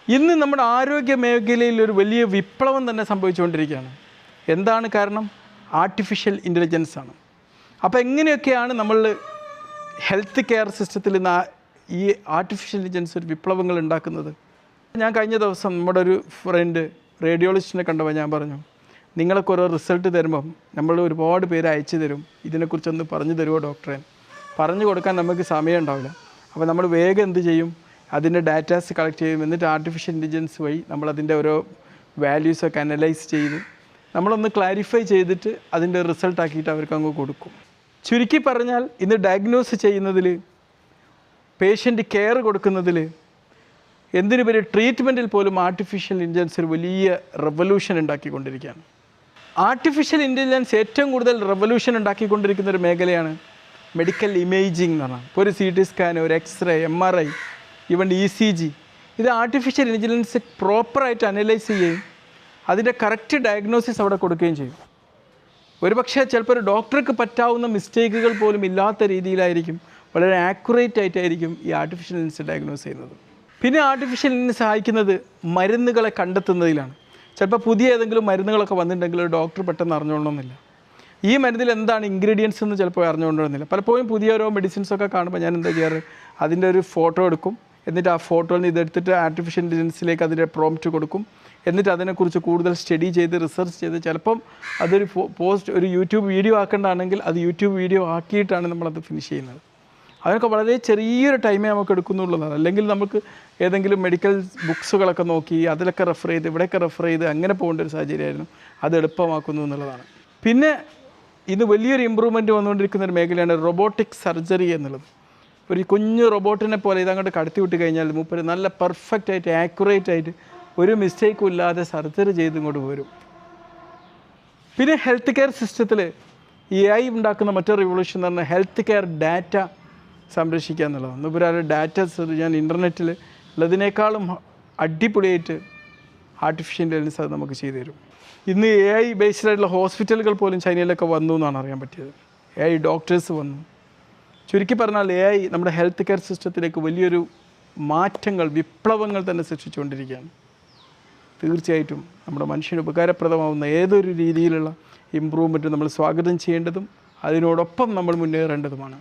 ഇന്ന് നമ്മുടെ ആരോഗ്യ മേഖലയിൽ ഒരു വലിയ വിപ്ലവം തന്നെ സംഭവിച്ചുകൊണ്ടിരിക്കുകയാണ്. എന്താണ് കാരണം? ആർട്ടിഫിഷ്യൽ ഇൻ്റലിജൻസ് ആണ്. അപ്പോൾ എങ്ങനെയൊക്കെയാണ് നമ്മൾ ഹെൽത്ത് കെയർ സിസ്റ്റത്തിൽ ഇന്ന് ഈ ആർട്ടിഫിഷ്യൽ ഇൻ്റലിജൻസ് ഒരു വിപ്ലവങ്ങൾ ഉണ്ടാക്കുന്നത്? ഞാൻ കഴിഞ്ഞ ദിവസം നമ്മുടെ ഒരു ഫ്രണ്ട് റേഡിയോളജിസ്റ്റിനെ കണ്ടപ്പോൾ ഞാൻ പറഞ്ഞു, നിങ്ങളൊക്കെ ഓരോ റിസൾട്ട് തരുമ്പം നമ്മൾ ഒരുപാട് പേര് അയച്ചു തരും, ഇതിനെക്കുറിച്ചൊന്ന് പറഞ്ഞു തരുമോ ഡോക്ടറെ? പറഞ്ഞു കൊടുക്കാൻ നമുക്ക് സമയം ഉണ്ടാവില്ല. അപ്പോൾ നമ്മൾ വേഗം എന്ത് ചെയ്യും? അതിൻ്റെ ഡാറ്റാസ് കളക്ട് ചെയ്യും. എന്നിട്ട് ആർട്ടിഫിഷ്യൽ ഇൻ്റലിജൻസ് വഴി നമ്മളതിൻ്റെ ഓരോ വാല്യൂസൊക്കെ അനലൈസ് ചെയ്ത് നമ്മളൊന്ന് ക്ലാരിഫൈ ചെയ്തിട്ട് അതിൻ്റെ റിസൾട്ടാക്കിയിട്ട് അവർക്ക് അങ്ങ് കൊടുക്കും. ചുരുക്കി പറഞ്ഞാൽ ഇന്ന് ഡയഗ്നോസ് ചെയ്യുന്നതിൽ, പേഷ്യൻ്റ് കെയർ കൊടുക്കുന്നതിൽ, എന്തിനുപരി ട്രീറ്റ്മെൻറ്റിൽ പോലും ആർട്ടിഫിഷ്യൽ ഇൻ്റലിജൻസ് ഒരു വലിയ റെവല്യൂഷൻ ഉണ്ടാക്കിക്കൊണ്ടിരിക്കുകയാണ്. ആർട്ടിഫിഷ്യൽ ഇൻ്റലിജൻസ് ഏറ്റവും കൂടുതൽ റെവല്യൂഷൻ ഉണ്ടാക്കിക്കൊണ്ടിരിക്കുന്ന ഒരു മേഖലയാണ് മെഡിക്കൽ ഇമേജിംഗ് എന്ന് പറഞ്ഞാൽ. ഇപ്പോൾ ഒരു CT സ്കാൻ, ഒരു എക്സ്റേ, MRI, ഈവൻ ECG, ഇത് ആർട്ടിഫിഷ്യൽ ഇൻ്റലിജൻസ് പ്രോപ്പറായിട്ട് അനലൈസ് ചെയ്യുകയും അതിൻ്റെ കറക്റ്റ് ഡയഗ്നോസിസ് അവിടെ കൊടുക്കുകയും ചെയ്യും. ഒരുപക്ഷെ ചിലപ്പോൾ ഒരു ഡോക്ടർക്ക് പറ്റാവുന്ന മിസ്റ്റേക്കുകൾ പോലും ഇല്ലാത്ത രീതിയിലായിരിക്കും, വളരെ ആക്യുറേറ്റ് ആയിട്ടായിരിക്കും ഈ ആർട്ടിഫിഷ്യൽ ഇൻ്റലിജൻസ് ഡയഗ്നോസ് ചെയ്യുന്നത്. പിന്നെ ആർട്ടിഫിഷ്യൽ ഇൻ്റലിജൻസ് സഹായിക്കുന്നത് മരുന്നുകളെ കണ്ടെത്തുന്നതിലാണ്. ചിലപ്പോൾ പുതിയ ഏതെങ്കിലും മരുന്നുകളൊക്കെ വന്നിട്ടുണ്ടെങ്കിൽ ഒരു ഡോക്ടർ പെട്ടെന്ന് അറിഞ്ഞുകൊള്ളണമെന്നില്ല. ഈ മരുന്നിൽ എന്താണ് ഇൻഗ്രീഡിയൻസ് എന്ന് ചിലപ്പോൾ അറിഞ്ഞുകൊണ്ടിരുന്നില്ല. പലപ്പോഴും പുതിയ ഓരോ മെഡിസിൻസൊക്കെ കാണുമ്പോൾ ഞാൻ എന്താ ചെയ്യാറ്, അതിൻ്റെ ഒരു ഫോട്ടോ എടുക്കും. എന്നിട്ട് ആ ഫോട്ടോയിൽ നിന്ന് ഇതെടുത്തിട്ട് ആർട്ടിഫിഷ്യൽ ഇൻ്റലിജൻസിലേക്ക് അതിൻ്റെ പ്രോംപ്റ്റ് കൊടുക്കും. എന്നിട്ട് അതിനെക്കുറിച്ച് കൂടുതൽ സ്റ്റഡി ചെയ്ത് റിസർച്ച് ചെയ്ത് ചിലപ്പം അതൊരു ഒരു യൂട്യൂബ് വീഡിയോ ആക്കേണ്ടതാണെങ്കിൽ അത് യൂട്യൂബ് വീഡിയോ ആക്കിയിട്ടാണ് നമ്മളത് ഫിനിഷ് ചെയ്യുന്നത്. അതിനൊക്കെ വളരെ ചെറിയൊരു ടൈമേ നമുക്ക് എടുക്കുന്നുള്ളതാണ്. അല്ലെങ്കിൽ നമുക്ക് ഏതെങ്കിലും മെഡിക്കൽ ബുക്സുകളൊക്കെ നോക്കി അതിലൊക്കെ റെഫർ ചെയ്ത് ഇവിടെയൊക്കെ റെഫർ ചെയ്ത് അങ്ങനെ പോകേണ്ട ഒരു സാഹചര്യമായിരുന്നു. അത് എളുപ്പമാക്കുന്നു എന്നുള്ളതാണ്. പിന്നെ ഇന്ന് വലിയൊരു ഇമ്പ്രൂവ്മെൻറ്റ് വന്നുകൊണ്ടിരിക്കുന്ന ഒരു മേഖലയാണ് റോബോട്ടിക് സർജറി എന്നുള്ളത്. ഒരു കുഞ്ഞു റോബോട്ടിനെ പോലെ ഇതങ്ങോട്ട് കടത്തി വിട്ട് കഴിഞ്ഞാൽ മൂപ്പര് നല്ല പെർഫെക്റ്റ് ആയിട്ട് ആക്യുറേറ്റ് ആയിട്ട് ഒരു മിസ്റ്റേക്കും ഇല്ലാതെ സർജറി ചെയ്ത് ഇങ്ങോട്ട് വരും. പിന്നെ ഹെൽത്ത് കെയർ സിസ്റ്റത്തിൽ AI ഉണ്ടാക്കുന്ന മറ്റൊരു റിവൊല്യൂഷൻ എന്ന് പറഞ്ഞാൽ ഹെൽത്ത് കെയർ ഡാറ്റ സംരക്ഷിക്കുക എന്നുള്ളതാണ്. ഇന്നിപ്പോൾ ഒരാൾ ഡാറ്റ ഞാൻ ഇൻ്റർനെറ്റിൽ ഉള്ളതിനേക്കാളും അടിപൊളിയായിട്ട് ആർട്ടിഫിഷ്യൽ ഇൻ്റലിജൻസ് അത് നമുക്ക് ചെയ്തു തരും. ഇന്ന് AI ബേസ്ഡ് ആയിട്ടുള്ള ഹോസ്പിറ്റലുകൾ പോലും ചൈനയിലൊക്കെ വന്നു എന്നാണ് അറിയാൻ പറ്റിയത്. AI ഡോക്ടേഴ്സ് വന്നു. ചുരുക്കി പറഞ്ഞാൽ AI നമ്മുടെ ഹെൽത്ത് കെയർ സിസ്റ്റത്തിലേക്ക് വലിയൊരു മാറ്റങ്ങൾ, വിപ്ലവങ്ങൾ തന്നെ സൃഷ്ടിച്ചുകൊണ്ടിരിക്കുകയാണ്. തീർച്ചയായിട്ടും നമ്മുടെ മനുഷ്യന് ഉപകാരപ്രദമാവുന്ന ഏതൊരു രീതിയിലുള്ള ഇമ്പ്രൂവ്മെൻറ്റ് നമ്മൾ സ്വാഗതം ചെയ്യേണ്ടതും അതിനോടൊപ്പം നമ്മൾ മുന്നേറേണ്ടതുമാണ്.